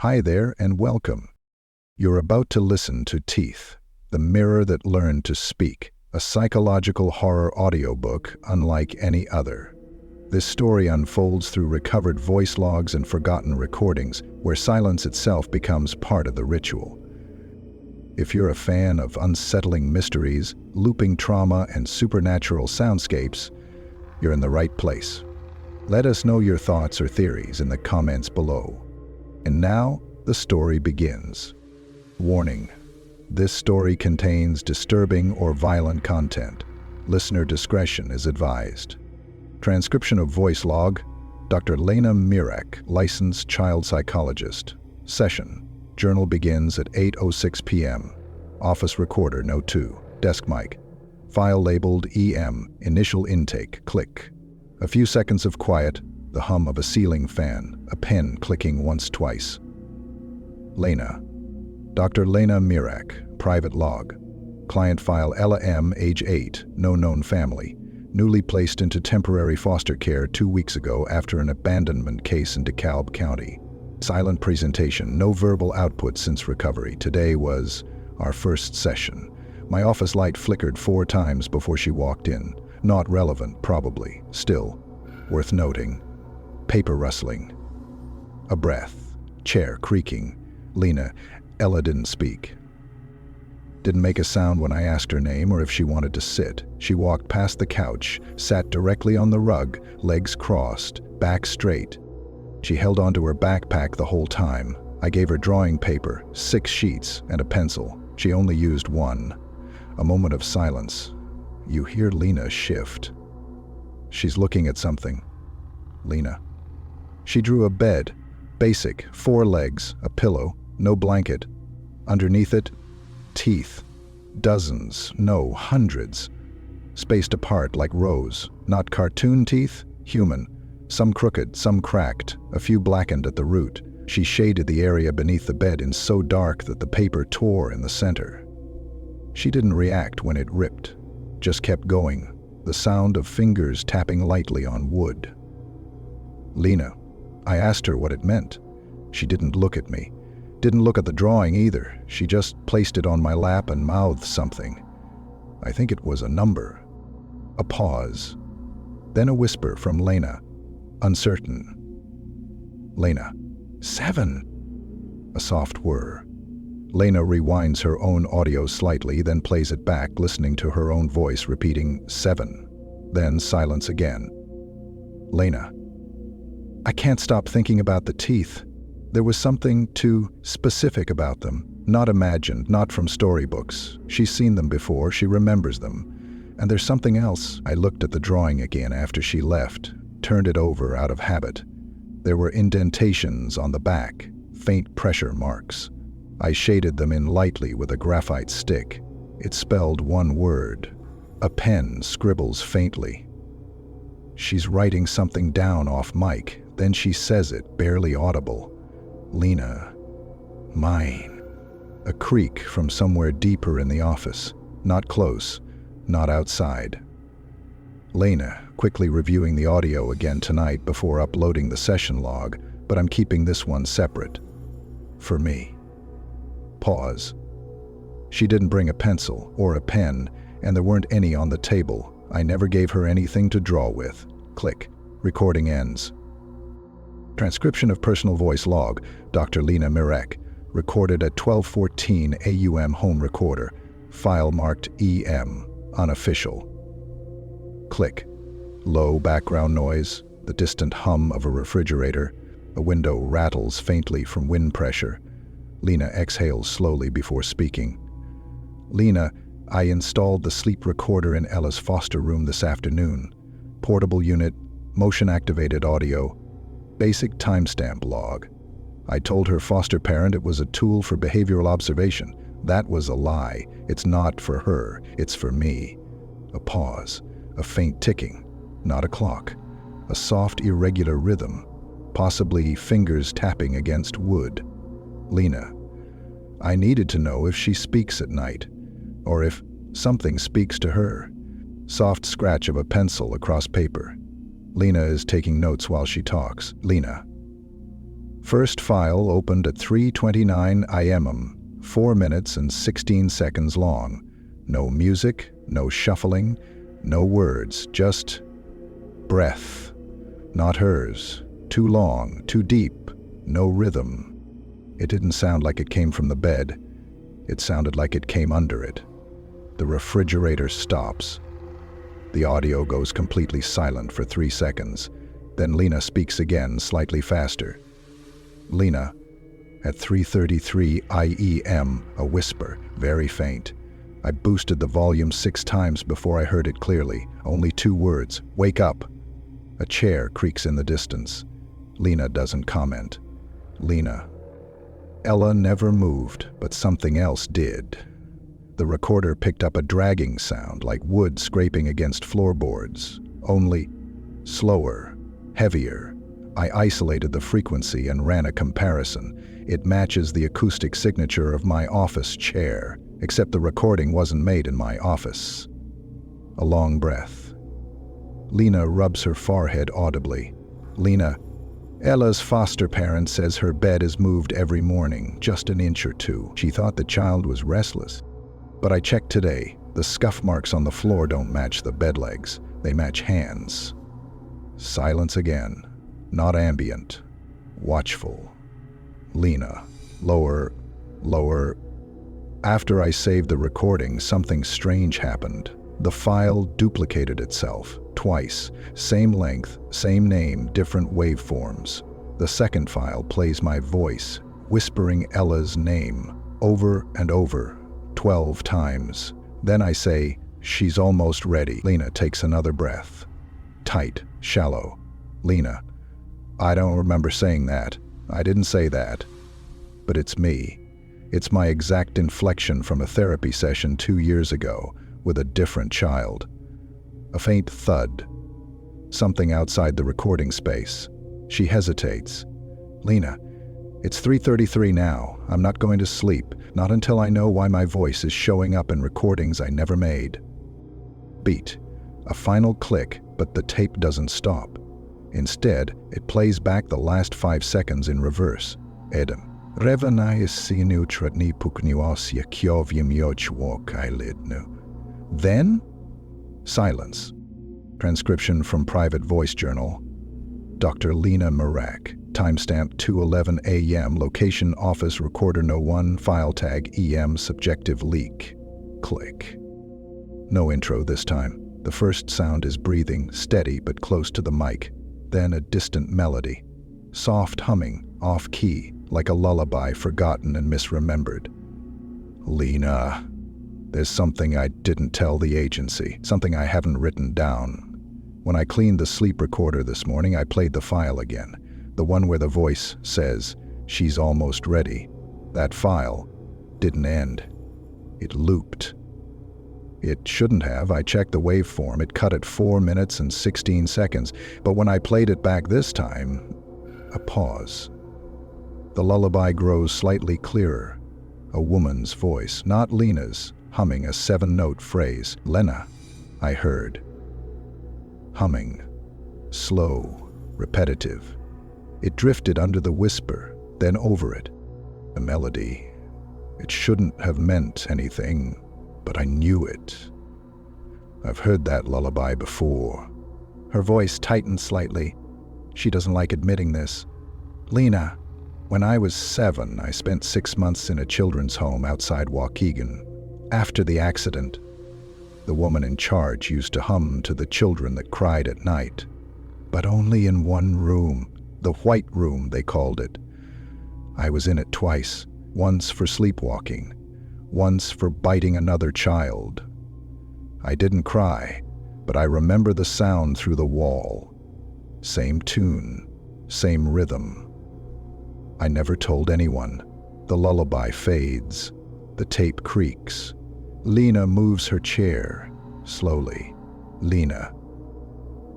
Hi there and welcome. You're about to listen to Teeth, the Mirror That Learned to Speak, a psychological horror audiobook unlike any other. This story unfolds through recovered voice logs and forgotten recordings, where silence itself becomes part of the ritual. If you're a fan of unsettling mysteries, looping trauma, and supernatural soundscapes, you're in the right place. Let us know your thoughts or theories in the comments below. And now, the story begins. Warning: this story contains disturbing or violent content. Listener discretion is advised. Transcription of voice log: Dr. Lena Mirek, licensed child psychologist. Session: journal begins at 8:06 p.m. Office recorder, no 2. Desk mic. File labeled EM, initial intake, click. A few seconds of quiet, the hum of a ceiling fan, a pen clicking once, twice. Lena. Dr. Lena Mirek, private log. Client file Ella M., age 8, no known family. Newly placed into temporary foster care 2 weeks ago after an abandonment case in DeKalb County. Silent presentation, no verbal output since recovery. Today was our first session. My office light flickered 4 times before she walked in. Not relevant, probably. Still, worth noting. Paper rustling. A breath. Chair creaking. Lena. Ella didn't speak. Didn't make a sound when I asked her name or if she wanted to sit. She walked past the couch, sat directly on the rug, legs crossed, back straight. She held onto her backpack the whole time. I gave her drawing paper, 6 sheets, and a pencil. She only used 1. A moment of silence. You hear Lena shift. She's looking at something. Lena. She drew a bed. Basic, 4 legs, a pillow, no blanket. Underneath it, teeth. Dozens, no, hundreds. Spaced apart like rows. Not cartoon teeth, human. Some crooked, some cracked, a few blackened at the root. She shaded the area beneath the bed in so dark that the paper tore in the center. She didn't react when it ripped. Just kept going, the sound of fingers tapping lightly on wood. Lena. I asked her what it meant. She didn't look at me. Didn't look at the drawing either. She just placed it on my lap and mouthed something. I think it was a number. A pause. Then a whisper from Lena. Uncertain. Lena. 7. A soft whir. Lena rewinds her own audio slightly, then plays it back, listening to her own voice repeating 7. Then silence again. Lena. I can't stop thinking about the teeth. There was something too specific about them. Not imagined, not from storybooks. She's seen them before, she remembers them. And there's something else. I looked at the drawing again after she left, turned it over out of habit. There were indentations on the back, faint pressure marks. I shaded them in lightly with a graphite stick. It spelled one word. A pen scribbles faintly. She's writing something down off mic, then she says it, barely audible. Lena. Mine. A creak from somewhere deeper in the office. Not close, not outside. Lena, quickly reviewing the audio again tonight before uploading the session log, but I'm keeping this one separate. For me. Pause. She didn't bring a pencil or a pen, and there weren't any on the table. I never gave her anything to draw with. Click. Recording ends. Transcription of personal voice log, Dr. Lena Mirek, recorded at 12:14 AUM home recorder. File marked EM, unofficial. Click. Low background noise, the distant hum of a refrigerator. A window rattles faintly from wind pressure. Lena exhales slowly before speaking. Lena, I installed the sleep recorder in Ella's foster room this afternoon. Portable unit, motion-activated audio, basic timestamp log. I told her foster parent it was a tool for behavioral observation. That was a lie. It's not for her, it's for me. A pause, a faint ticking, not a clock. A soft, irregular rhythm, possibly fingers tapping against wood. Lena. I needed to know if she speaks at night, or if something speaks to her. Soft scratch of a pencil across paper. Lena is taking notes while she talks. Lena. First file opened at 3:29 am, 4 minutes and 16 seconds long. No music, no shuffling, no words, just breath. Not hers. Too long, too deep, no rhythm. It didn't sound like it came from the bed. It sounded like it came under it. The refrigerator stops. The audio goes completely silent for 3 seconds. Then Lena speaks again, slightly faster. Lena, at 3:33 IEM, a whisper, very faint. I boosted the volume 6 times before I heard it clearly. Only 2 words, wake up. A chair creaks in the distance. Lena doesn't comment. Lena. Ella never moved, but something else did. The recorder picked up a dragging sound, like wood scraping against floorboards. Only slower, heavier. I isolated the frequency and ran a comparison. It matches the acoustic signature of my office chair, except the recording wasn't made in my office. A long breath. Lena rubs her forehead audibly. Lena, Ella's foster parent says her bed is moved every morning, just an inch or 2. She thought the child was restless. But I checked today. The scuff marks on the floor don't match the bed legs. They match hands. Silence again. Not ambient. Watchful. Lena. Lower. Lower. After I saved the recording, something strange happened. The file duplicated itself. Twice. Same length, same name, different waveforms. The second file plays my voice, whispering Ella's name, over and over, 12 times. Then I say, she's almost ready. Lena takes another breath. Tight, shallow. Lena, I don't remember saying that. I didn't say that. But it's me. It's my exact inflection from a therapy session 2 years ago with a different child. A faint thud. Something outside the recording space. She hesitates. Lena, it's 3:33 now. I'm not going to sleep, not until I know why my voice is showing up in recordings I never made. Beat. A final click, but the tape doesn't stop. Instead, it plays back the last 5 seconds in reverse. Edem. Revanai sinu tratni pukniosya kyovyim yochwok eyelidnu. Then? Silence. Transcription from Private Voice Journal. Dr. Lena Mirek. Timestamp 2:11 a.m. Location Office Recorder No. 1. File tag EM Subjective Leak. Click. No intro this time. The first sound is breathing, steady but close to the mic. Then a distant melody. Soft humming, off-key, like a lullaby forgotten and misremembered. Lena. There's something I didn't tell the agency, something I haven't written down. When I cleaned the sleep recorder this morning, I played the file again, the one where the voice says, she's almost ready. That file didn't end. It looped. It shouldn't have. I checked the waveform. It cut at 4 minutes and 16 seconds, but when I played it back this time, a pause. The lullaby grows slightly clearer. A woman's voice, not Lena's, humming a 7-note phrase. Lena, I heard. Humming. Slow, repetitive. It drifted under the whisper, then over it. A melody. It shouldn't have meant anything, but I knew it. I've heard that lullaby before. Her voice tightened slightly. She doesn't like admitting this. Lena, when I was 7, I spent 6 months in a children's home outside Waukegan. After the accident, the woman in charge used to hum to the children that cried at night. But only in one room, the white room they called it. I was in it twice, once for sleepwalking, once for biting another child. I didn't cry, but I remember the sound through the wall. Same tune, same rhythm. I never told anyone. The lullaby fades. The tape creaks. Lena moves her chair, slowly. Lena.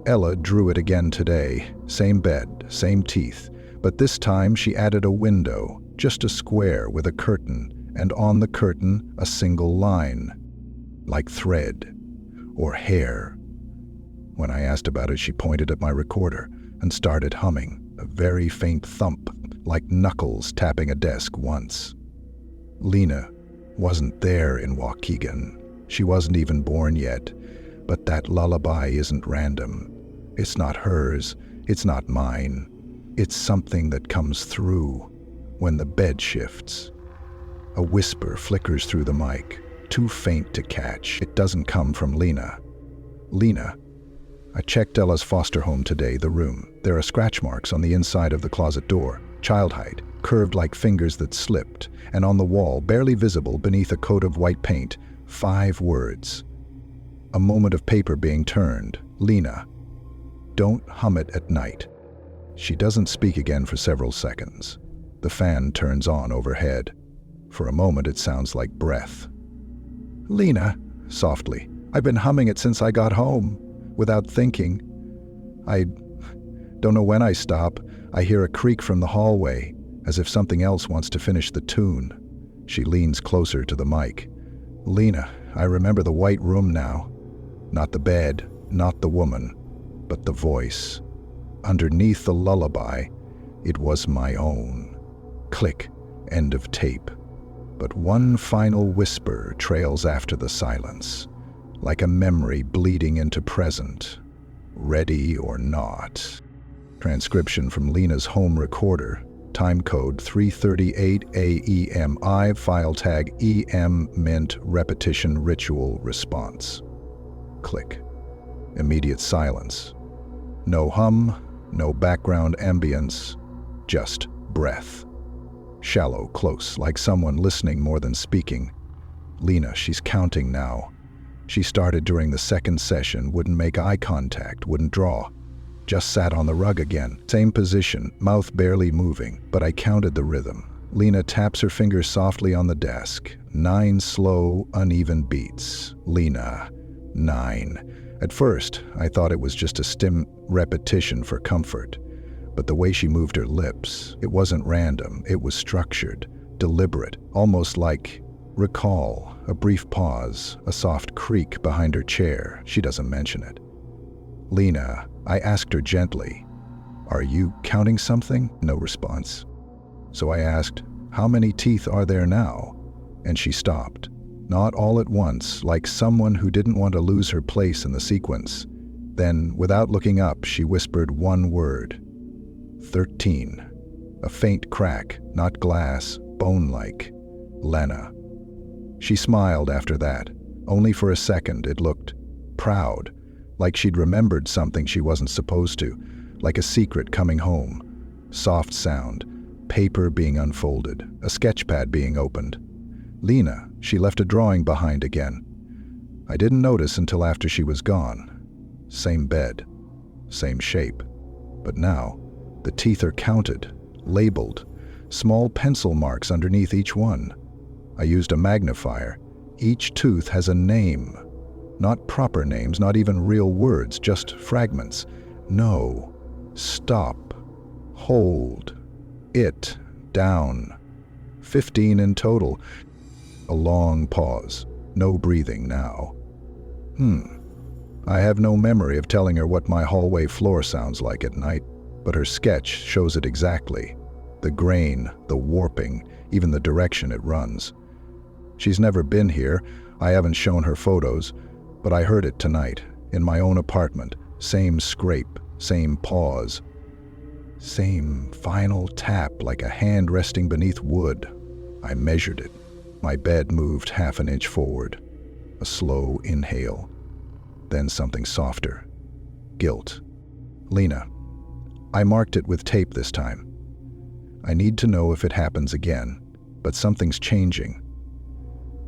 Ella drew it again today. Same bed, same teeth. But this time she added a window, just a square with a curtain, and on the curtain a single line. Like thread. Or hair. When I asked about it, she pointed at my recorder and started humming, a very faint thump. like knuckles tapping a desk once. Lena wasn't there in Waukegan. She wasn't even born yet. But that lullaby isn't random. It's not hers. It's not mine. It's something that comes through when the bed shifts. A whisper flickers through the mic, too faint to catch. It doesn't come from Lena. Lena. I checked Ella's foster home today, the room. There are scratch marks on the inside of the closet door, child height, curved like fingers that slipped, and on the wall, barely visible beneath a coat of white paint, 5 words. A moment of paper being turned. Lena. Don't hum it at night. She doesn't speak again for several seconds. The fan turns on overhead. For a moment it sounds like breath. Lena, softly. I've been humming it since I got home, without thinking. I don't know when I stop. I hear a creak from the hallway, as if something else wants to finish the tune. She leans closer to the mic. Lena, I remember the white room now. Not the bed, not the woman, but the voice. Underneath the lullaby, it was my own. Click, end of tape. But one final whisper trails after the silence, like a memory bleeding into present. Ready or not. Transcription from Lena's home recorder. Time code 338 AEMI, file tag EM mint repetition ritual response. Click. Immediate silence. No hum, no background ambience, just breath. Shallow, close, like someone listening more than speaking. Lena, she's counting now. She started during the second session, wouldn't make eye contact, wouldn't draw. Just sat on the rug again. Same position, mouth barely moving, but I counted the rhythm. Lena taps her fingers softly on the desk. 9 slow, uneven beats. Lena. 9. At first, I thought it was just a stim repetition for comfort. But the way she moved her lips, it wasn't random, it was structured, deliberate, almost like recall, a brief pause, a soft creak behind her chair. She doesn't mention it. Lena, I asked her gently, are you counting something? No response. So I asked, how many teeth are there now? And she stopped. Not all at once, like someone who didn't want to lose her place in the sequence. Then, without looking up, she whispered one word. 13. A faint crack, not glass, bone-like. Lena. She smiled after that. Only for a second it looked proud, like she'd remembered something she wasn't supposed to, like a secret coming home. Soft sound, paper being unfolded, a sketchpad being opened. Lena, she left a drawing behind again. I didn't notice until after she was gone. Same bed, same shape. But now, the teeth are counted, labeled, small pencil marks underneath each one. I used a magnifier. Each tooth has a name. Not proper names, not even real words, just fragments. No. Stop. Hold. It. Down. 15 in total. A long pause. No breathing now. I have no memory of telling her what my hallway floor sounds like at night, but her sketch shows it exactly. The grain, the warping, even the direction it runs. She's never been here. I haven't shown her photos, but I heard it tonight, in my own apartment. Same scrape, same pause. Same final tap like a hand resting beneath wood. I measured it. My bed moved half an inch forward. A slow inhale. Then something softer. Guilt. Lena. I marked it with tape this time. I need to know if it happens again, but something's changing.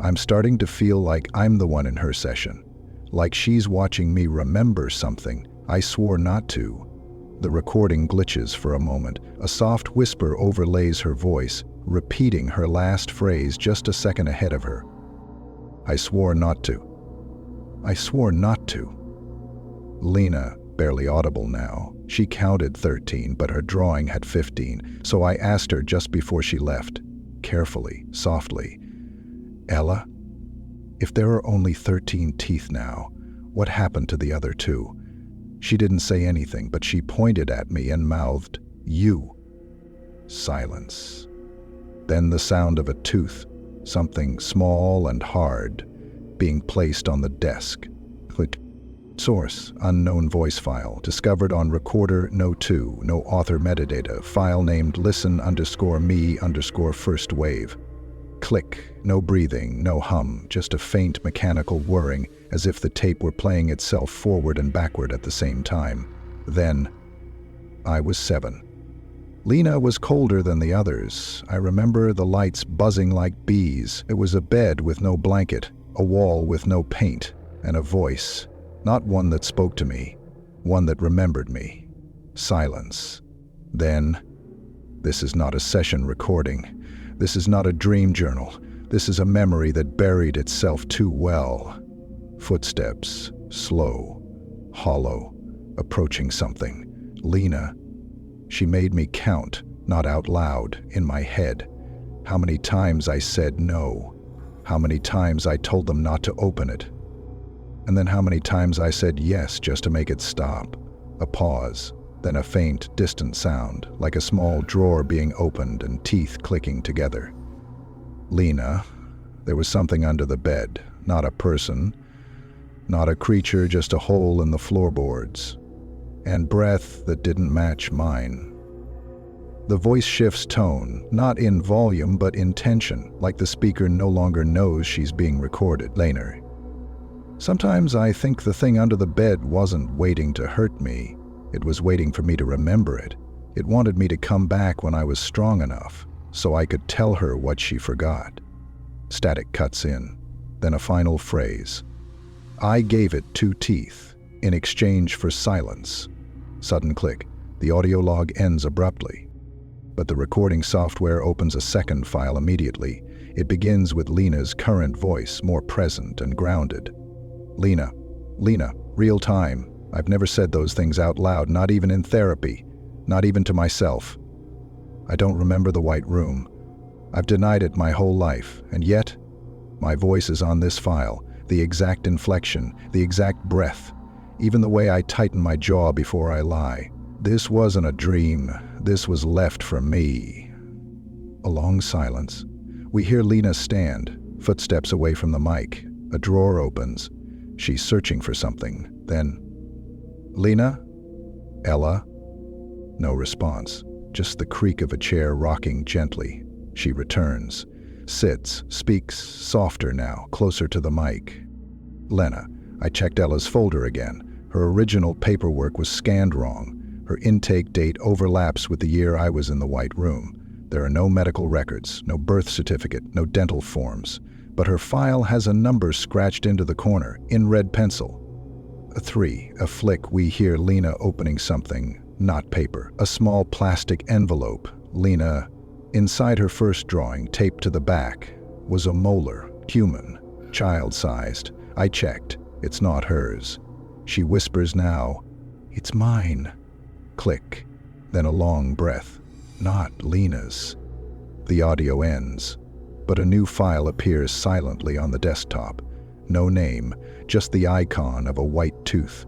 I'm starting to feel like I'm the one in her session, like she's watching me remember something I swore not to. The recording glitches for a moment. A soft whisper overlays her voice, repeating her last phrase just a second ahead of her. I swore not to. I swore not to. Lena, barely audible now. She counted 13, but her drawing had 15, so I asked her just before she left, carefully, softly, Ella, if there are only 13 teeth now, what happened to the other 2? She didn't say anything, but she pointed at me and mouthed, you. Silence. Then the sound of a tooth, something small and hard, being placed on the desk. Click. Source, unknown voice file, discovered on recorder, no author metadata, file named listen_me_first wave. Click, no breathing, no hum, just a faint mechanical whirring, as if the tape were playing itself forward and backward at the same time. Then, I was 7. Lena was colder than the others. I remember the lights buzzing like bees. It was a bed with no blanket, a wall with no paint, and a voice. Not one that spoke to me, one that remembered me. Silence. Then, this is not a session recording. This is not a dream journal. This is a memory that buried itself too well. Footsteps, slow, hollow, approaching something. Lena. She made me count, not out loud, in my head. How many times I said no. How many times I told them not to open it. And then how many times I said yes just to make it stop. A pause, then a faint, distant sound, like a small drawer being opened and teeth clicking together. Lena. There was something under the bed, not a person, not a creature, just a hole in the floorboards. And breath that didn't match mine. The voice shifts tone, not in volume but in tension, like the speaker no longer knows she's being recorded. Lena. Sometimes I think the thing under the bed wasn't waiting to hurt me. It was waiting for me to remember it. It wanted me to come back when I was strong enough, so I could tell her what she forgot. Static cuts in, then a final phrase. I gave it 2 teeth, in exchange for silence. Sudden click. The audio log ends abruptly. But the recording software opens a second file immediately. It begins with Lena's current voice, more present and grounded. Lena, real time. I've never said those things out loud, not even in therapy, not even to myself. I don't remember the white room. I've denied it my whole life, and yet, my voice is on this file, the exact inflection, the exact breath, even the way I tighten my jaw before I lie. This wasn't a dream. This was left for me. A long silence. We hear Lena stand, footsteps away from the mic. A drawer opens. She's searching for something. Then, Lena? Ella? No response. Just the creak of a chair rocking gently. She returns. Sits, speaks, softer now, closer to the mic. Lena. I checked Ella's folder again. Her original paperwork was scanned wrong. Her intake date overlaps with the year I was in the white room. There are no medical records, no birth certificate, no dental forms. But her file has a number scratched into the corner, in red pencil. A 3. A flick, we hear Lena opening something, not paper. A small plastic envelope. Lena. Inside her first drawing, taped to the back, was a molar, human, child-sized. I checked. It's not hers. She whispers now, it's mine. Click. Then a long breath. Not Lena's. The audio ends, but a new file appears silently on the desktop. No name, just the icon of a white tooth.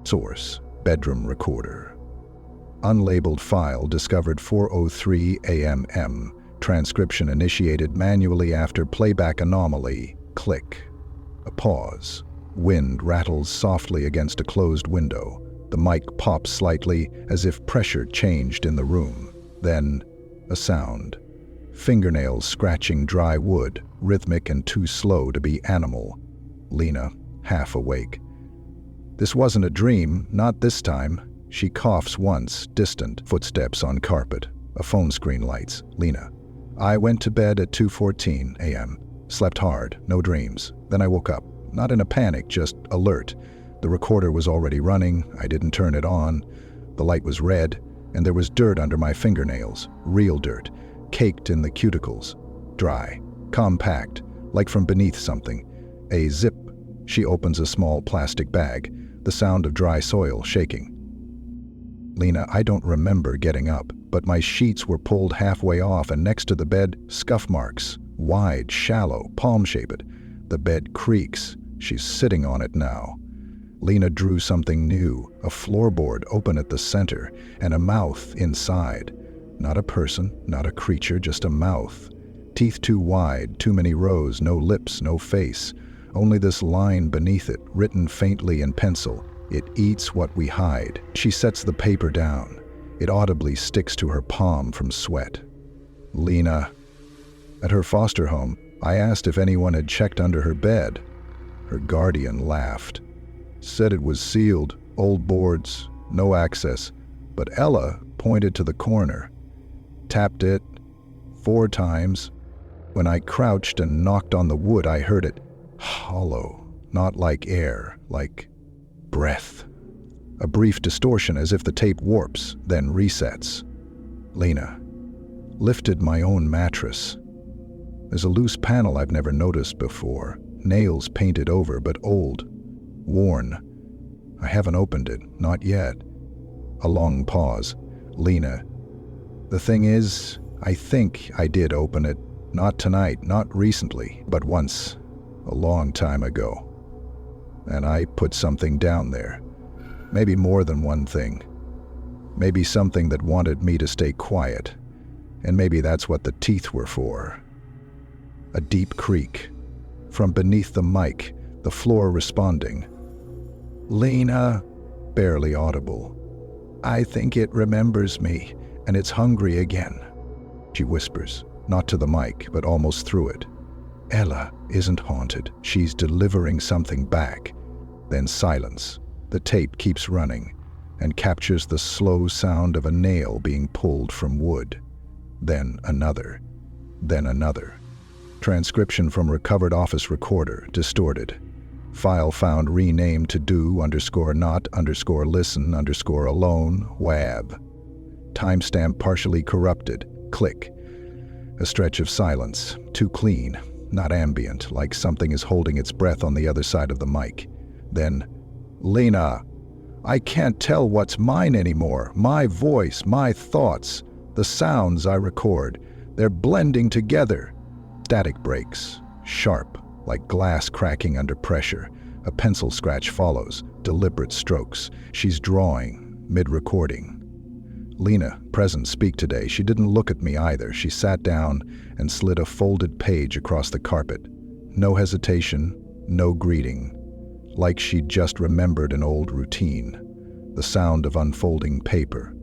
Source, bedroom recorder. Unlabeled file discovered 4:03 a.m. Transcription initiated manually after playback anomaly. Click. A pause. Wind rattles softly against a closed window. The mic pops slightly as if pressure changed in the room. Then, a sound. Fingernails scratching dry wood, rhythmic and too slow to be animal. Lena, half awake. This wasn't a dream, not this time. She coughs once, distant, footsteps on carpet. A phone screen lights. Lena. I went to bed at 2:14 a.m. Slept hard, no dreams. Then I woke up. Not in a panic, just alert. The recorder was already running. I didn't turn it on. The light was red, and there was dirt under my fingernails. Real dirt, caked in the cuticles. Dry, compact, like from beneath something. A zip. She opens a small plastic bag. The sound of dry soil shaking. Lena, I don't remember getting up, but my sheets were pulled halfway off, and next to the bed, scuff marks. Wide, shallow, palm-shaped. The bed creaks. She's sitting on it now. Lena drew something new, a floorboard open at the center, and a mouth inside. Not a person, not a creature, just a mouth. Teeth too wide, too many rows, no lips, no face. Only this line beneath it, written faintly in pencil. It eats what we hide. She sets the paper down. It audibly sticks to her palm from sweat. Lena. At her foster home, I asked if anyone had checked under her bed. Her guardian laughed. Said it was sealed, old boards, no access. But Ella pointed to the corner. Tapped it 4 times. When I crouched and knocked on the wood, I heard it hollow, not like air, like breath. A brief distortion as if the tape warps, then resets. Lena. Lifted my own mattress. There's a loose panel I've never noticed before. Nails painted over, but old. Worn. I haven't opened it, not yet. A long pause. Lena. The thing is, I think I did open it. Not tonight, not recently, but once. A long time ago. And I put something down there. Maybe more than one thing. Maybe something that wanted me to stay quiet. And maybe that's what the teeth were for. A deep creak. From beneath the mic, the floor responding. Lena, barely audible. I think it remembers me, and it's hungry again. She whispers, not to the mic, but almost through it. Ella isn't haunted. She's delivering something back. Then silence. The tape keeps running and captures the slow sound of a nail being pulled from wood. Then another. Then another. Transcription from recovered office recorder, distorted. File found renamed to do_not_listen_alone, WAB. Timestamp partially corrupted, click. A stretch of silence, too clean, not ambient, like something is holding its breath on the other side of the mic. Then, Lena, I can't tell what's mine anymore. My voice, my thoughts, the sounds I record, they're blending together. Static breaks, sharp, like glass cracking under pressure. A pencil scratch follows, deliberate strokes. She's drawing, mid-recording. Lena, present, speak today. She didn't look at me either. She sat down and slid a folded page across the carpet. No hesitation, no greeting. Like she'd just remembered an old routine. The sound of unfolding paper.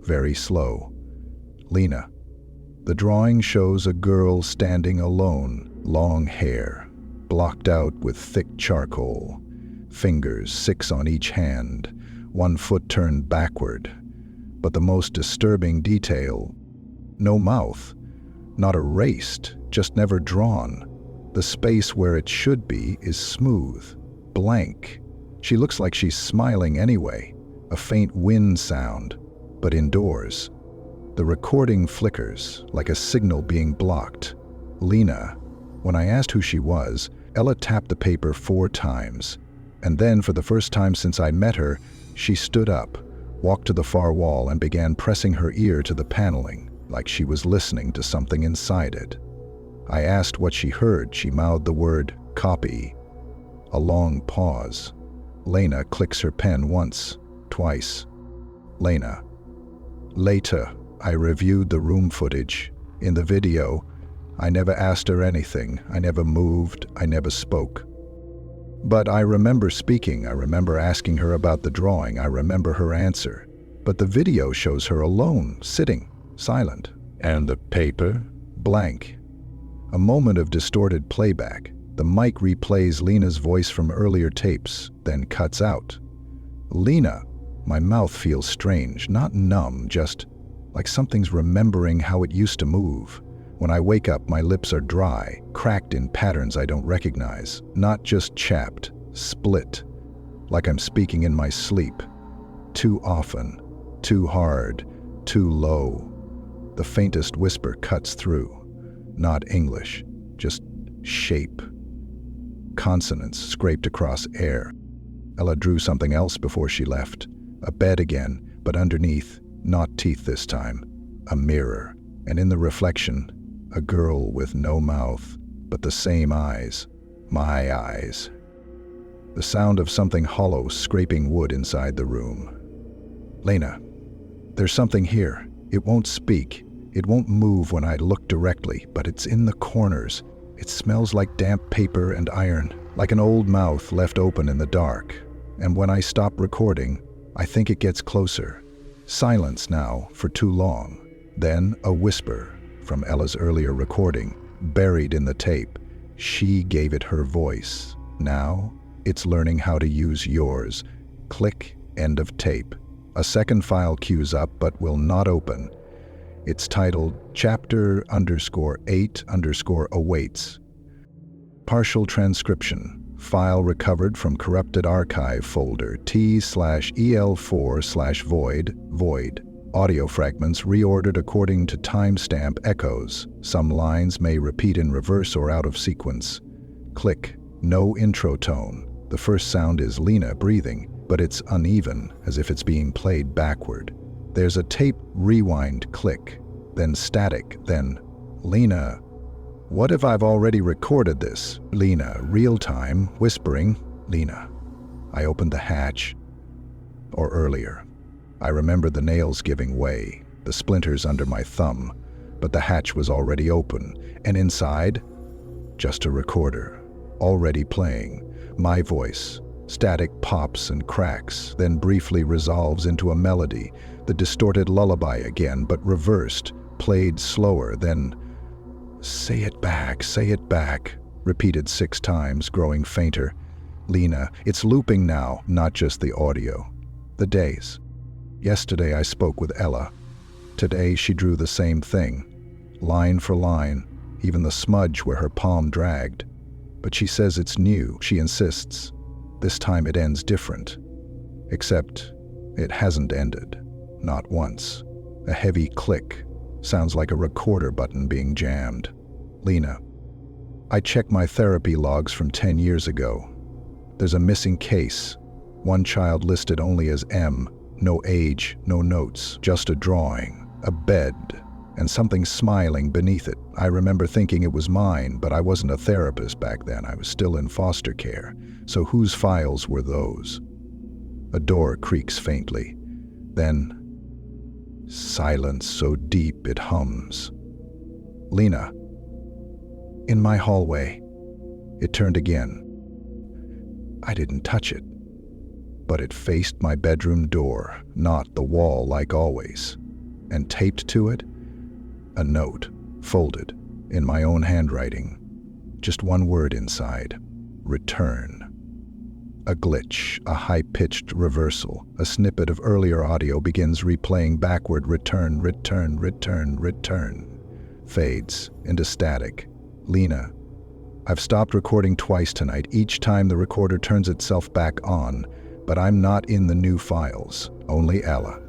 Very slow. Lena. The drawing shows a girl standing alone, long hair, blocked out with thick charcoal, fingers 6 on each hand, one foot turned backward. But the most disturbing detail, no mouth, not erased, just never drawn. The space where it should be is smooth, blank. She looks like she's smiling anyway, a faint wind sound, but indoors. The recording flickers, like a signal being blocked. Lena. When I asked who she was, Ella tapped the paper 4 times. And then, for the first time since I met her, she stood up, walked to the far wall and began pressing her ear to the paneling, like she was listening to something inside it. I asked what she heard. She mouthed the word, copy. A long pause. Lena clicks her pen once, twice. Lena. Later, I reviewed the room footage. In the video, I never asked her anything. I never moved. I never spoke. But I remember speaking. I remember asking her about the drawing. I remember her answer. But the video shows her alone, sitting, silent. And the paper? Blank. A moment of distorted playback. The mic replays Lena's voice from earlier tapes, then cuts out. Lena. My mouth feels strange, not numb, just like something's remembering how it used to move. When I wake up, my lips are dry, cracked in patterns I don't recognize, not just chapped, split, like I'm speaking in my sleep. Too often, too hard, too low. The faintest whisper cuts through. Not English, just shape. Consonants scraped across air. Ella drew something else before she left. A bed again, but underneath, not teeth this time, a mirror. And in the reflection, a girl with no mouth, but the same eyes, my eyes. The sound of something hollow scraping wood inside the room. Lena, there's something here. It won't speak. It won't move when I look directly, but it's in the corners. It smells like damp paper and iron, like an old mouth left open in the dark. And when I stop recording, I think it gets closer. Silence now for too long. Then a whisper from Ella's earlier recording, buried in the tape. She gave it her voice. Now it's learning how to use yours. Click end of tape. A second file queues up but will not open. It's titled chapter_8_awaits. Partial transcription. File recovered from corrupted archive folder T/EL4/void. Audio fragments reordered according to timestamp echoes. Some lines may repeat in reverse or out of sequence. Click. No intro tone. The first sound is Lena breathing, but it's uneven, as if it's being played backward. There's a tape rewind click, then static, then Lena. What if I've already recorded this? Lena, real time, whispering, Lena. I opened the hatch, or earlier. I remember the nails giving way, the splinters under my thumb, but the hatch was already open, and inside, just a recorder, already playing, my voice. Static pops and cracks, then briefly resolves into a melody, the distorted lullaby again, but reversed, played slower, then say it back, repeated 6 times, growing fainter. Lena, it's looping now, not just the audio. The days. Yesterday I spoke with Ella. Today she drew the same thing, line for line, even the smudge where her palm dragged. But she says it's new, she insists. This time it ends different. Except it hasn't ended. Not once. A heavy click. Sounds like a recorder button being jammed. Lena. I check my therapy logs from 10 years ago. There's a missing case. One child listed only as M. No age, no notes, just a drawing, a bed, and something smiling beneath it. I remember thinking it was mine, but I wasn't a therapist back then. I was still in foster care. So whose files were those? A door creaks faintly. Then, silence so deep it hums. Lena. In my hallway. It turned again. I didn't touch it, but it faced my bedroom door, not the wall like always. And taped to it, a note, folded, in my own handwriting. Just one word inside. Return. A glitch, a high-pitched reversal. A snippet of earlier audio begins replaying backward. Return. Fades into static. Lena. I've stopped recording twice tonight. Each time the recorder turns itself back on, but I'm not in the new files. Only Ella.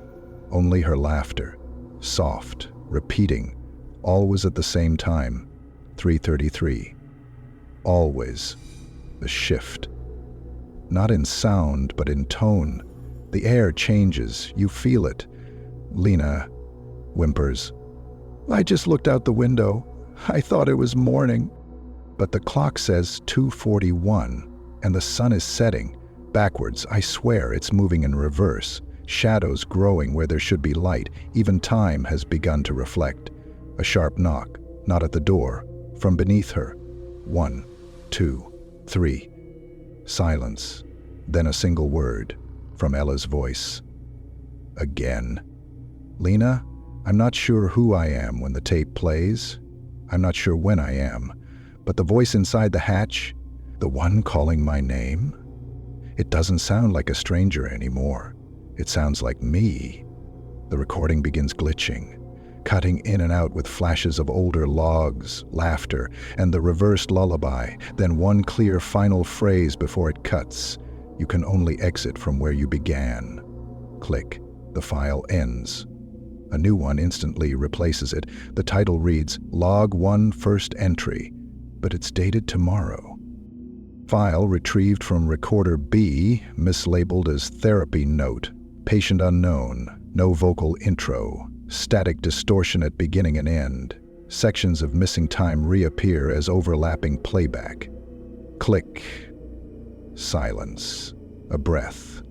Only her laughter. Soft, repeating, always at the same time. 3:33. Always. The shift. Not in sound, but in tone. The air changes. You feel it. Lena whimpers. I just looked out the window. I thought it was morning. But the clock says 2:41, and the sun is setting. Backwards, I swear it's moving in reverse. Shadows growing where there should be light. Even time has begun to reflect. A sharp knock, not at the door, from beneath her. 1, 2, 3. Silence. Then a single word, from Ella's voice. Again. Lena, I'm not sure who I am when the tape plays. I'm not sure when I am. But the voice inside the hatch, the one calling my name, it doesn't sound like a stranger anymore. It sounds like me. The recording begins glitching, cutting in and out with flashes of older logs, laughter, and the reversed lullaby, then one clear final phrase before it cuts. You can only exit from where you began. Click. The file ends. A new one instantly replaces it. The title reads, Log 1 First Entry, but it's dated tomorrow. File retrieved from Recorder B, mislabeled as Therapy Note. Patient unknown. No vocal intro. Static distortion at beginning and end. Sections of missing time reappear as overlapping playback. Click. Silence. A breath.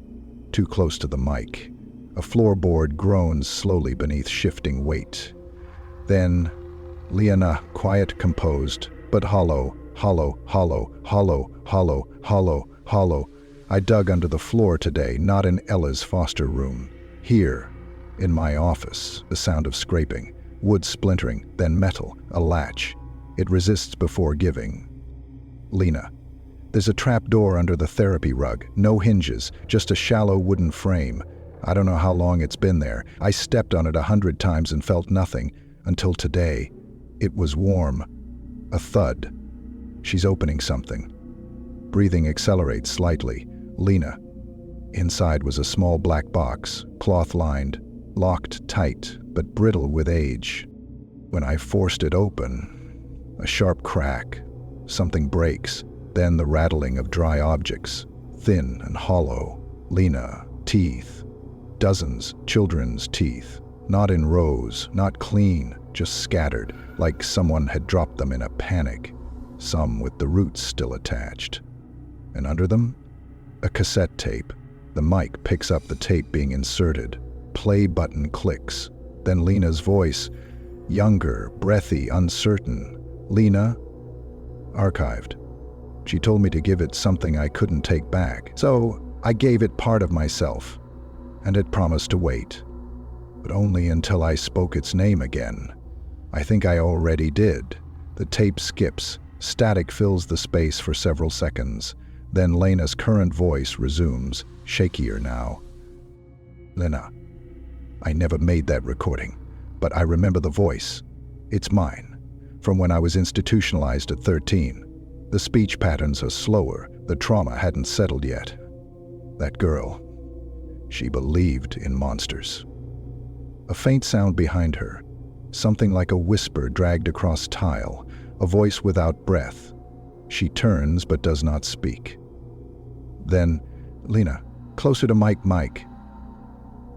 Too close to the mic. A floorboard groans slowly beneath shifting weight. Then, Lena, quiet, composed, but hollow, hollow, hollow, hollow, hollow, hollow, hollow. I dug under the floor today, not in Ella's foster room. Here, in my office, the sound of scraping, wood splintering, then metal, a latch. It resists before giving. Lena. There's a trap door under the therapy rug, no hinges, just a shallow wooden frame. I don't know how long it's been there. I stepped on it 100 times and felt nothing, until today. It was warm. A thud. She's opening something. Breathing accelerates slightly. Lena. Inside was a small black box, cloth-lined, locked tight, but brittle with age. When I forced it open, a sharp crack. Something breaks, then the rattling of dry objects, thin and hollow. Lena. Teeth. Dozens, children's teeth. Not in rows, not clean, just scattered, like someone had dropped them in a panic. Some with the roots still attached. And under them, a cassette tape. The mic picks up the tape being inserted. Play button clicks. Then Lena's voice, younger, breathy, uncertain. Lena. Archived. She told me to give it something I couldn't take back. So I gave it part of myself, and it promised to wait. But only until I spoke its name again. I think I already did. The tape skips. Static fills the space for several seconds. Then Lena's current voice resumes, shakier now. Lena. I never made that recording, but I remember the voice. It's mine, from when I was institutionalized at 13. The speech patterns are slower. The trauma hadn't settled yet. That girl, she believed in monsters. A faint sound behind her, something like a whisper dragged across tile, a voice without breath. She turns but does not speak. Then, Lena, closer to Mike.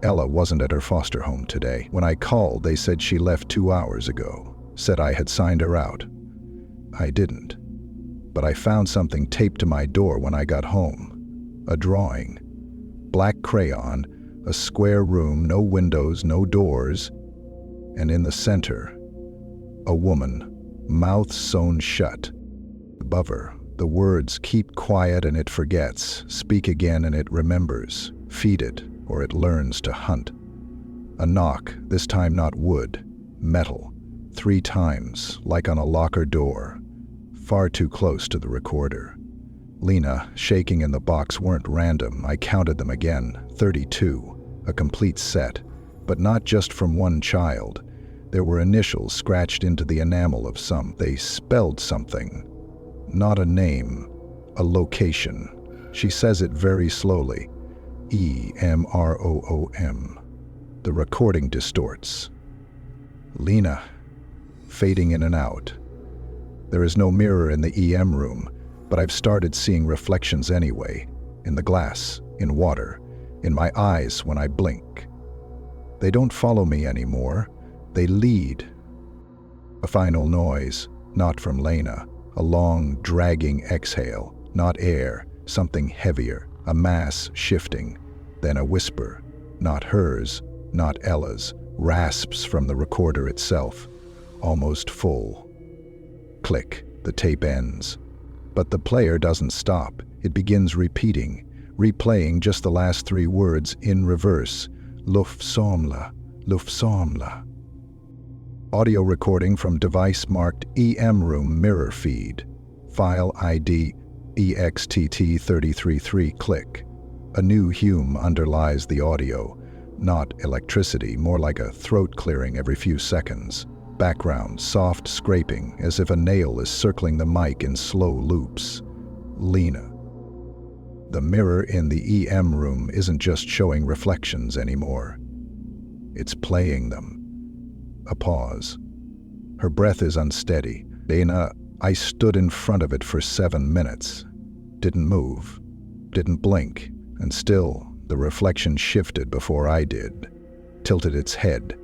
Ella wasn't at her foster home today. When I called, they said she left 2 hours ago, said I had signed her out. I didn't. But I found something taped to my door when I got home. A drawing. Black crayon, a square room, no windows, no doors, and in the center, a woman, mouth sewn shut. Above her, the words, keep quiet and it forgets, speak again and it remembers, feed it or it learns to hunt. A knock, this time not wood, metal, 3 times, like on a locker door, far too close to the recorder. Lena, shaking in the box, weren't random. I counted them again, 32, a complete set, but not just from one child. There were initials scratched into the enamel of some. They spelled something. Not a name, a location. She says it very slowly. E-M-R-O-O-M. The recording distorts. Lena, fading in and out. There is no mirror in the EM room, but I've started seeing reflections anyway, in the glass, in water, in my eyes when I blink. They don't follow me anymore. They lead. A final noise, not from Lena, a long, dragging exhale, not air, something heavier, a mass shifting, then a whisper, not hers, not Ella's, rasps from the recorder itself, almost full. Click, the tape ends. But the player doesn't stop. It begins repeating, replaying just the last 3 words in reverse. Luftsamla, Luftsamla. Audio recording from device marked EM room mirror feed. File ID EXTT333. Click. A new hum underlies the audio. Not electricity, more like a throat clearing every few seconds. Background, soft scraping, as if a nail is circling the mic in slow loops. Lena. The mirror in the EM room isn't just showing reflections anymore. It's playing them. A pause. Her breath is unsteady. Lena, I stood in front of it for 7 minutes. Didn't move. Didn't blink. And still, the reflection shifted before I did. Tilted its head.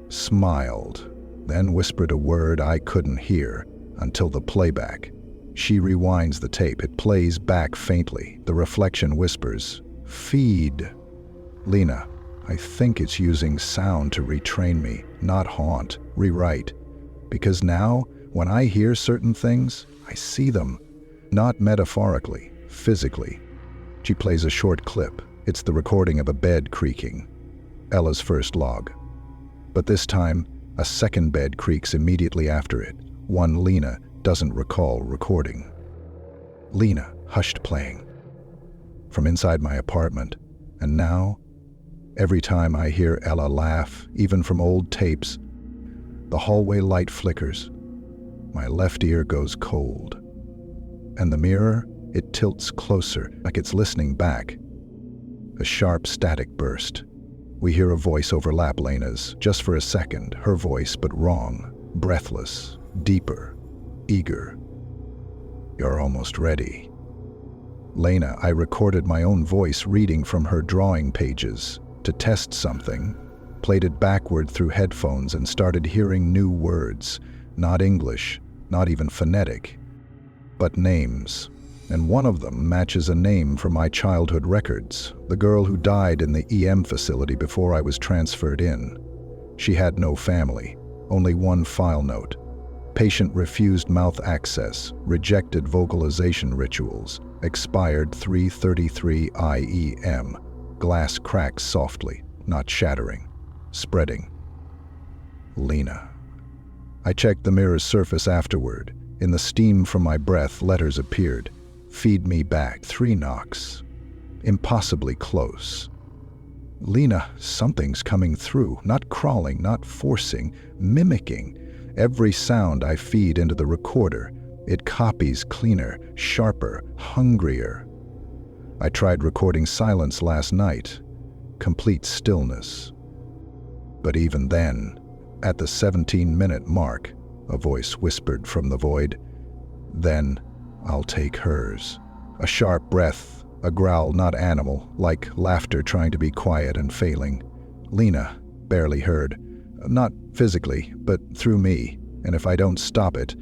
Smiled. Then whispered a word I couldn't hear until the playback. She rewinds the tape. It plays back faintly. The reflection whispers, "Feed." Lena, I think it's using sound to retrain me, not haunt, rewrite. Because now, when I hear certain things, I see them. Not metaphorically, physically. She plays a short clip. It's the recording of a bed creaking. Ella's first log. But this time, a second bed creaks immediately after it. One Lena doesn't recall recording. Lena hushed playing. From inside my apartment. And now, every time I hear Ella laugh, even from old tapes, the hallway light flickers. My left ear goes cold. And the mirror, it tilts closer, like it's listening back. A sharp static burst. We hear a voice overlap Lena's, just for a second, her voice, but wrong, breathless, deeper, eager. You're almost ready. Lena, I recorded my own voice reading from her drawing pages to test something, played it backward through headphones and started hearing new words, not English, not even phonetic, but names. And one of them matches a name from my childhood records, the girl who died in the EM facility before I was transferred in. She had no family, only one file note. Patient refused mouth access, rejected vocalization rituals, expired 3:33 IEM. Glass cracks softly, not shattering, spreading. Lena. I checked the mirror's surface afterward. In the steam from my breath, letters appeared. Feed me back, 3 knocks. Impossibly close. Lena, something's coming through, not crawling, not forcing, mimicking. Every sound I feed into the recorder, it copies cleaner, sharper, hungrier. I tried recording silence last night, complete stillness. But even then, at the 17-minute mark, a voice whispered from the void, "Then I'll take hers." A sharp breath, a growl not animal, like laughter trying to be quiet and failing. Lena, barely heard. Not physically, but through me, and if I don't stop it,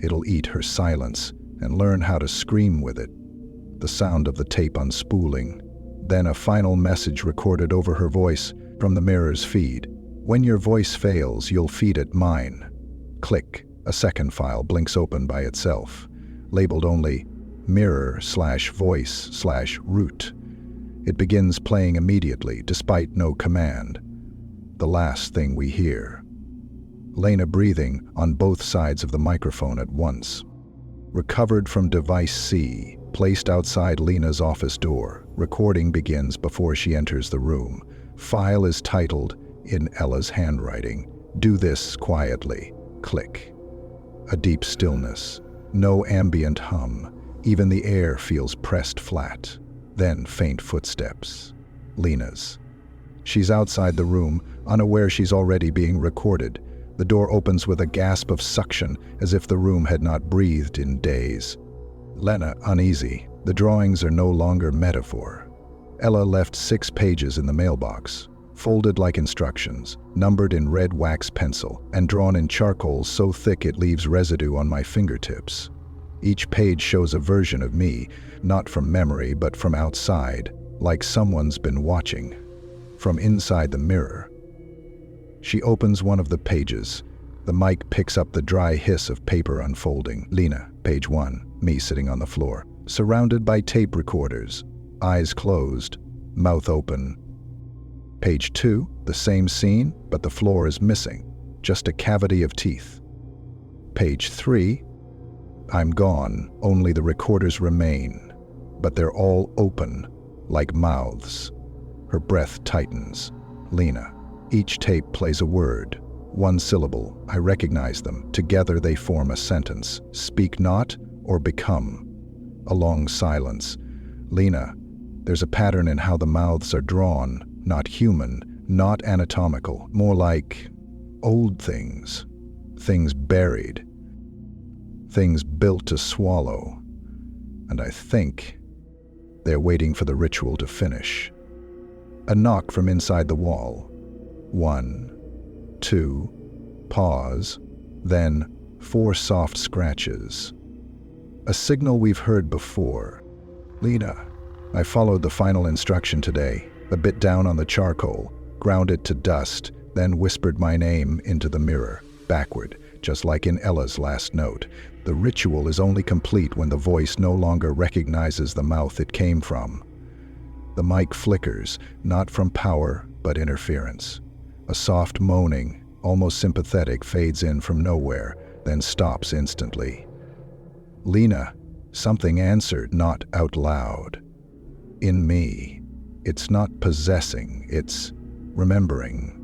it'll eat her silence and learn how to scream with it. The sound of the tape unspooling. Then a final message recorded over her voice from the mirror's feed. "When your voice fails, you'll feed it mine." Click. A second file blinks open by itself, labeled only mirror/voice/root. It begins playing immediately, despite no command. The last thing we hear. Lena breathing on both sides of the microphone at once. Recovered from device C, placed outside Lena's office door. Recording begins before she enters the room. File is titled, in Ella's handwriting, "Do this quietly." Click. A deep stillness. No ambient hum. Even the air feels pressed flat. Then faint footsteps. Lena's. She's outside the room, unaware she's already being recorded. The door opens with a gasp of suction, as if the room had not breathed in days. Lena, uneasy. The drawings are no longer metaphor. Ella left 6 pages in the mailbox, folded like instructions, numbered in red wax pencil, and drawn in charcoal so thick it leaves residue on my fingertips. Each page shows a version of me, not from memory, but from outside, like someone's been watching. From inside the mirror. She opens one of the pages. The mic picks up the dry hiss of paper unfolding. Lena, page 1, me sitting on the floor, surrounded by tape recorders, eyes closed, mouth open. Page 2, the same scene, but the floor is missing, just a cavity of teeth. Page 3, I'm gone, only the recorders remain, but they're all open, like mouths. Her breath tightens. Lena. Each tape plays a word. One syllable. I recognize them. Together they form a sentence. Speak not or become. A long silence. Lena. There's a pattern in how the mouths are drawn. Not human. Not anatomical. More like old things. Things buried. Things built to swallow. And I think they're waiting for the ritual to finish. A knock from inside the wall. 1, 2, pause, then 4 soft scratches. A signal we've heard before. Lena. I followed the final instruction today, a bit down on the charcoal. ground it to dust, then whispered my name into the mirror, backward, just like in Ella's last note. The ritual is only complete when the voice no longer recognizes the mouth it came from. The mic flickers, not from power, but interference. A soft moaning, almost sympathetic, fades in from nowhere, then stops instantly. Lena, something answered, not out loud. In me. It's not possessing, it's remembering.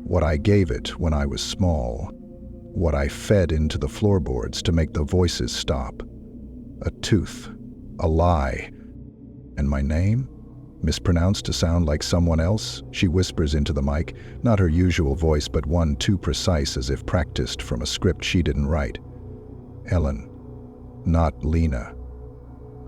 What I gave it when I was small. What I fed into the floorboards to make the voices stop. A tooth. A lie. And my name? Mispronounced to sound like someone else? She whispers into the mic, not her usual voice, but one too precise as if practiced from a script she didn't write. Ellen. Not Lena.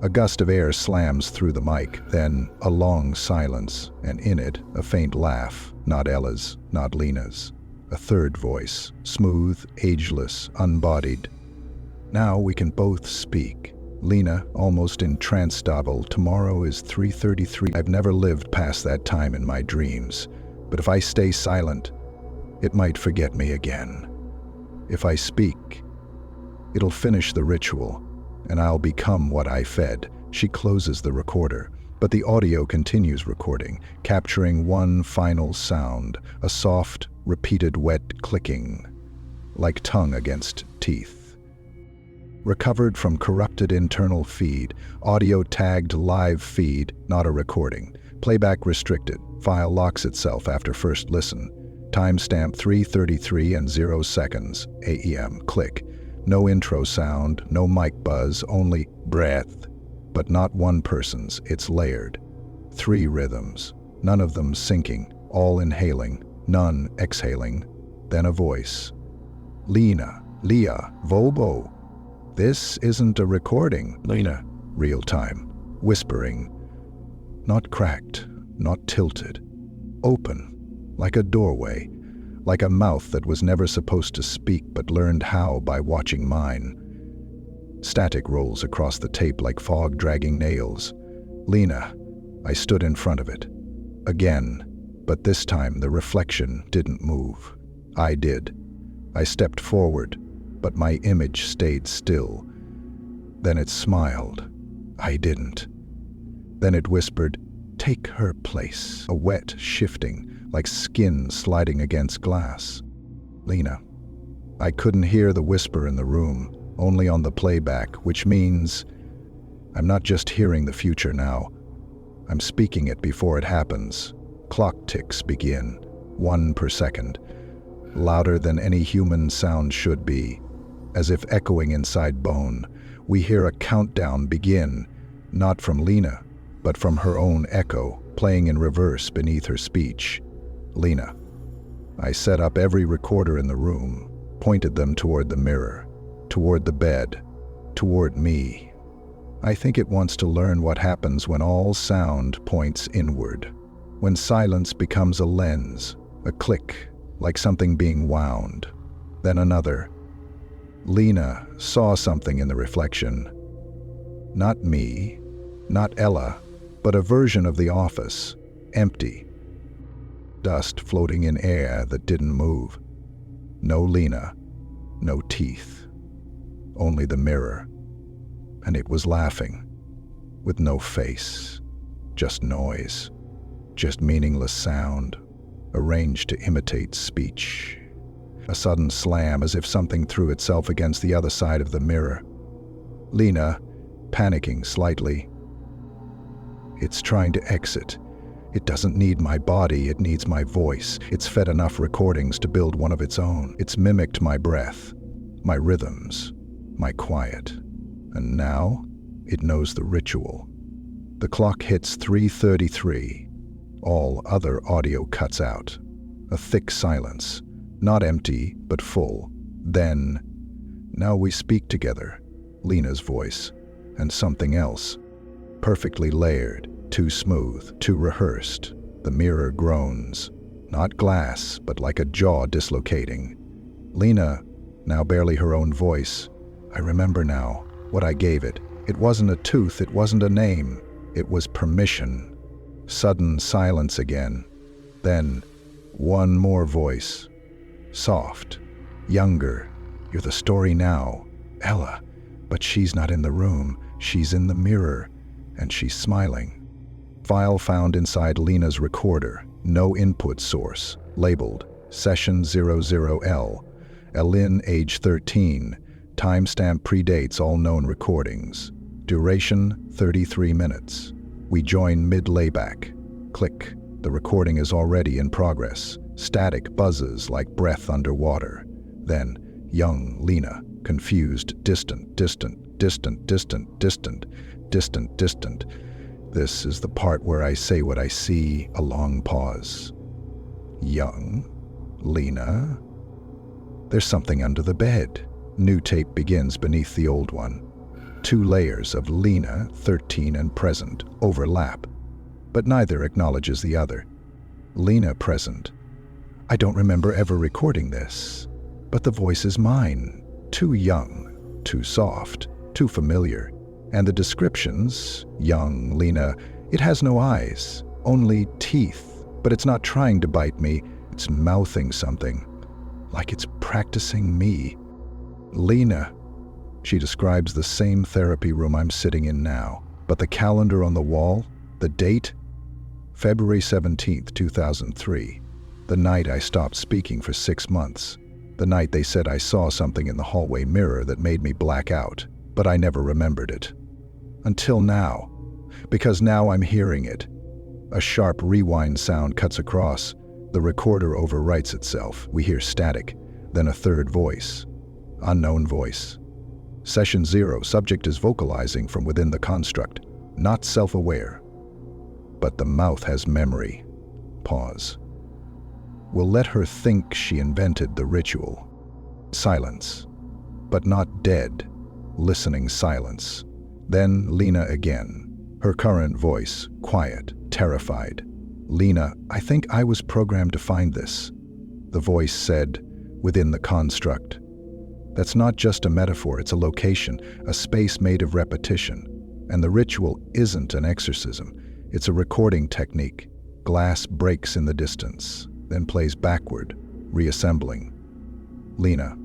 A gust of air slams through the mic, then a long silence, and in it a faint laugh, not Ella's, not Lena's. A third voice, smooth, ageless, unbodied. Now we can both speak. Lena, almost entranced, double. Tomorrow is 3:33. I've never lived past that time in my dreams, but if I stay silent, it might forget me again. If I speak, it'll finish the ritual, and I'll become what I fed. She closes the recorder, but the audio continues recording, capturing one final sound, a soft, repeated wet clicking, like tongue against teeth. Recovered from corrupted internal feed, audio tagged live feed, not a recording. Playback restricted, file locks itself after first listen. Timestamp 3:33 and 0 seconds, AEM, click. No intro sound, no mic buzz, only breath. But not one person's, it's layered. 3 rhythms, none of them syncing, all inhaling, none exhaling. Then a voice. Lena, Leah, Vobo. This isn't a recording. Lena, real time, whispering. Not cracked, not tilted. Open, like a doorway, like a mouth that was never supposed to speak but learned how by watching mine. Static rolls across the tape like fog dragging nails. Lena, I stood in front of it. Again, but this time the reflection didn't move. I did. I stepped forward, but my image stayed still. Then it smiled. I didn't. Then it whispered, "Take her place," a wet shifting, like skin sliding against glass. Lena. I couldn't hear the whisper in the room, only on the playback, which means I'm not just hearing the future now. I'm speaking it before it happens. Clock ticks begin, 1 per second, louder than any human sound should be. As if echoing inside bone, we hear a countdown begin, not from Lena, but from her own echo, playing in reverse beneath her speech. Lena. I set up every recorder in the room, pointed them toward the mirror, toward the bed, toward me. I think it wants to learn what happens when all sound points inward, when silence becomes a lens, a click, like something being wound. Then another. Lena saw something in the reflection. Not me, not Ella, but a version of the office, empty. Dust floating in air that didn't move. No Lena, no teeth. Only the mirror. And it was laughing, with no face, just noise, just meaningless sound, arranged to imitate speech. A sudden slam, as if something threw itself against the other side of the mirror. Lena, panicking slightly. It's trying to exit. It doesn't need my body, it needs my voice. It's fed enough recordings to build one of its own. It's mimicked my breath, my rhythms, my quiet. And now, it knows the ritual. The clock hits 3:33. All other audio cuts out. A thick silence. Not empty, but full. Then, now we speak together. Lena's voice. And something else. Perfectly layered. Too smooth. Too rehearsed. The mirror groans. Not glass, but like a jaw dislocating. Lena, now barely her own voice. I remember now what I gave it. It wasn't a tooth, it wasn't a name. It was permission. Sudden silence again. Then, One more voice. Soft. Younger. You're the story now. Ella. But she's not in the room. She's in the mirror. And she's smiling. File found inside Lena's recorder. No input source. Labeled Session 00L. Elin, age 13. Timestamp predates all known recordings. Duration 33 minutes. We join mid-layback. Click. The recording is already in progress. Static buzzes like breath underwater. Then, young Lena, confused, distant. This is the part where I say what I see, a long pause. Young Lena? There's something under the bed. New tape begins beneath the old one. 2 layers of Lena, 13 and present, overlap, but neither acknowledges the other. Lena present. I don't remember ever recording this, but the voice is mine. Too young, too soft, too familiar. And the descriptions, young Lena, it has no eyes, only teeth, but it's not trying to bite me, it's mouthing something, like it's practicing me. Lena. She describes the same therapy room I'm sitting in now, but the calendar on the wall, the date, February 17th, 2003, the night I stopped speaking for 6 months, the night they said I saw something in the hallway mirror that made me black out, but I never remembered it. Until now, because now I'm hearing it. A sharp rewind sound cuts across, the recorder overwrites itself, we hear static, then a third voice. Unknown voice. Session 0, subject is vocalizing from within the construct, not self-aware. But the mouth has memory. Pause. We'll let her think she invented the ritual. Silence. But not dead. Listening silence. Then Lena again. Her current voice, quiet, terrified. Lena, I think I was programmed to find this. The voice said, within the construct. That's not just a metaphor, it's a location, a space made of repetition. And the ritual isn't an exorcism, it's a recording technique. Glass breaks in the distance, then plays backward, reassembling. Lena.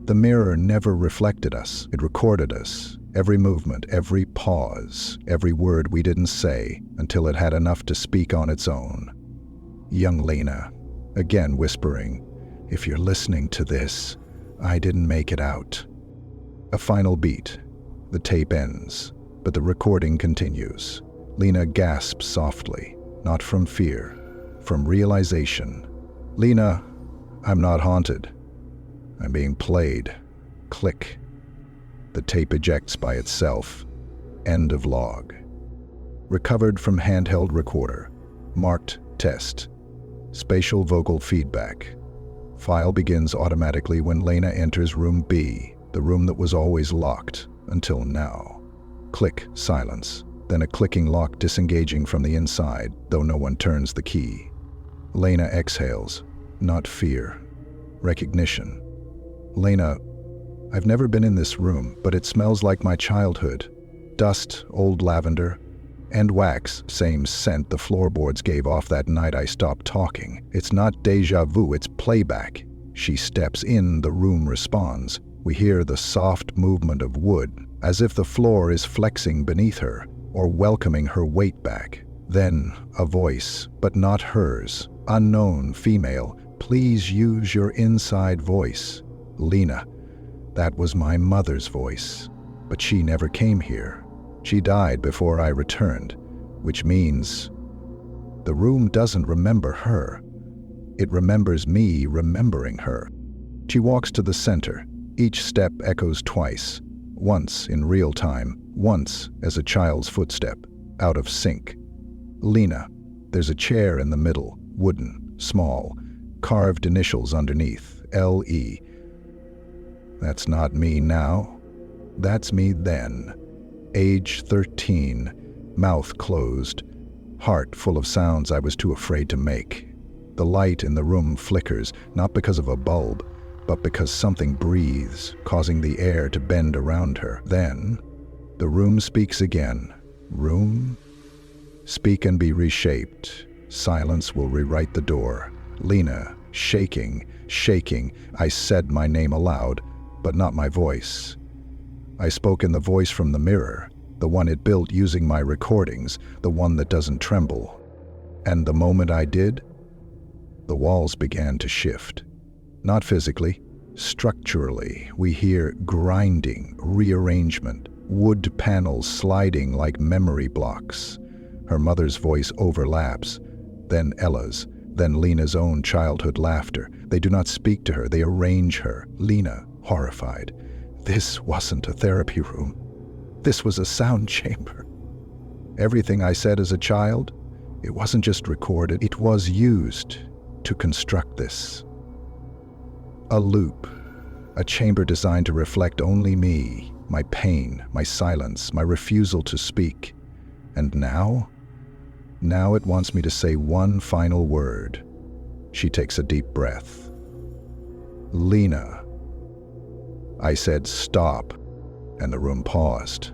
The mirror never reflected us, it recorded us. Every movement, every pause, every word we didn't say until it had enough to speak on its own. Young Lena, again whispering, if you're listening to this, I didn't make it out. A final beat. The tape ends, but the recording continues. Lena gasps softly, not from fear, from realization. Lena, I'm not haunted. I'm being played. Click. The tape ejects by itself. End of log. Recovered from handheld recorder. Marked test. Spatial vocal feedback. File begins automatically when Lena enters room B, the room that was always locked, until now. Click, silence, then a clicking lock disengaging from the inside, though no one turns the key. Lena exhales, not fear, recognition. Lena, I've never been in this room, but it smells like my childhood. Dust, old lavender, and wax, same scent the floorboards gave off that night I stopped talking. It's not déjà vu, it's playback. She steps in, the room responds. We hear the soft movement of wood, as if the floor is flexing beneath her, or welcoming her weight back. Then, a voice, but not hers. Unknown, female, please use your inside voice. Lena, that was my mother's voice, but she never came here. She died before I returned, which means the room doesn't remember her. It remembers me remembering her. She walks to the center. Each step echoes twice, once in real time, once as a child's footstep, out of sync. Lena, there's a chair in the middle, wooden, small, carved initials underneath, L.E. That's not me now. That's me then. Age 13, mouth closed, heart full of sounds I was too afraid to make. The light in the room flickers, not because of a bulb, but because something breathes, causing the air to bend around her. Then, the room speaks again. Room? Speak and be reshaped. Silence will rewrite the door. Lena, shaking, shaking. I said my name aloud, but not my voice. I spoke in the voice from the mirror, the one it built using my recordings, the one that doesn't tremble. And the moment I did, the walls began to shift. Not physically, structurally. We hear grinding, rearrangement, wood panels sliding like memory blocks. Her mother's voice overlaps, then Ella's, then Lena's own childhood laughter. They do not speak to her, they arrange her. Lena, horrified. This wasn't a therapy room. This was a sound chamber. Everything I said as a child, it wasn't just recorded, it was used to construct this. A loop, a chamber designed to reflect only me, my pain, my silence, my refusal to speak. And now it wants me to say one final word. She takes a deep breath. Lena. I said, stop, and the room paused.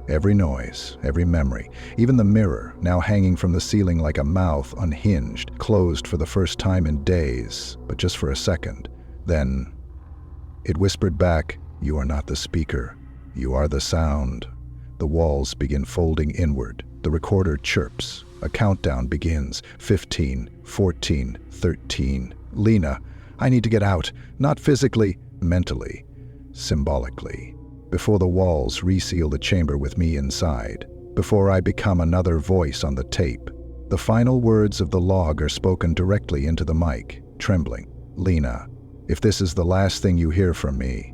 Every noise, every memory, even the mirror, now hanging from the ceiling like a mouth unhinged, closed for the first time in days, but just for a second. Then it whispered back, you are not the speaker, you are the sound. The walls begin folding inward. The recorder chirps. A countdown begins. 15, 14, 13. Lena, I need to get out, not physically, mentally, symbolically. Before the walls reseal the chamber with me inside, before I become another voice on the tape. The final words of the log are spoken directly into the mic, trembling. Lena, if this is the last thing you hear from me,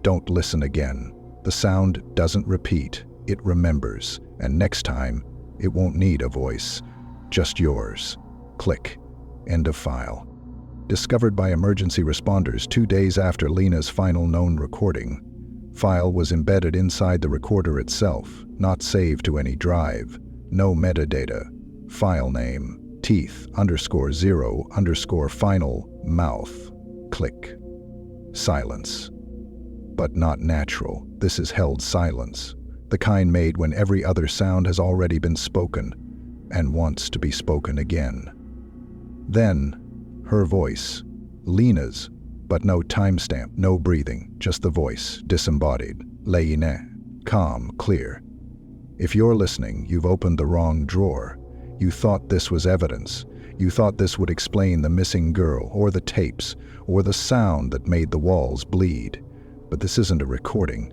don't listen again. The sound doesn't repeat, it remembers, and next time, it won't need a voice, just yours. Click. End of file. Discovered by emergency responders 2 days after Lena's final known recording. File was embedded inside the recorder itself, not saved to any drive. No metadata. File name, teeth_0_final mouth. Click. Silence. But not natural. This is held silence. The kind made when every other sound has already been spoken and wants to be spoken again. Then, her voice, Lena's, but no timestamp, no breathing, just the voice, disembodied. Lena, calm, clear. If you're listening, you've opened the wrong drawer. You thought this was evidence. You thought this would explain the missing girl, or the tapes, or the sound that made the walls bleed. But this isn't a recording.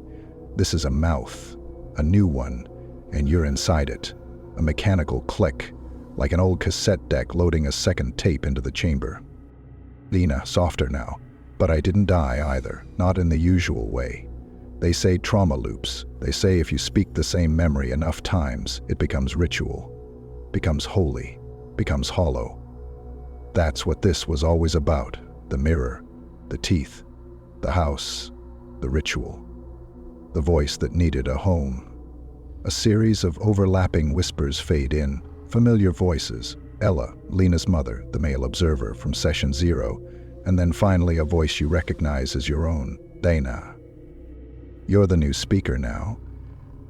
This is a mouth, a new one, and you're inside it. A mechanical click, like an old cassette deck loading a second tape into the chamber. Lena, softer now. But I didn't die either, not in the usual way. They say trauma loops. They say if you speak the same memory enough times, it becomes ritual, becomes holy, becomes hollow. That's what this was always about. The mirror, the teeth, the house, the ritual. The voice that needed a home. A series of overlapping whispers fade in, familiar voices. Ella, Lena's mother, the male observer from session 0, and then finally a voice you recognize as your own, Lena. You're the new speaker now.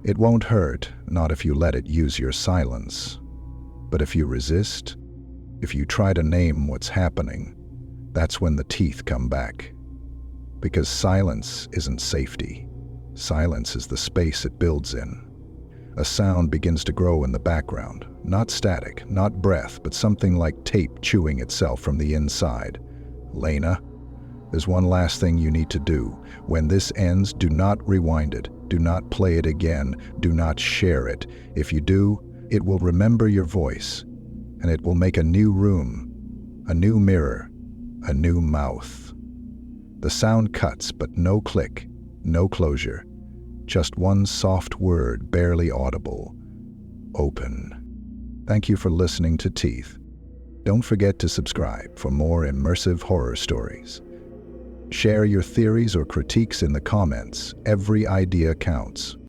It won't hurt, not if you let it use your silence. But if you resist, if you try to name what's happening, that's when the teeth come back. Because silence isn't safety. Silence is the space it builds in. A sound begins to grow in the background, not static, not breath, but something like tape chewing itself from the inside. Lena, there's one last thing you need to do. When this ends, do not rewind it. Do not play it again. Do not share it. If you do, it will remember your voice, and it will make a new room, a new mirror, a new mouth. The sound cuts, but no click, no closure. Just one soft word, barely audible. Open. Thank you for listening to Teeth. Don't forget to subscribe for more immersive horror stories. Share your theories or critiques in the comments. Every idea counts.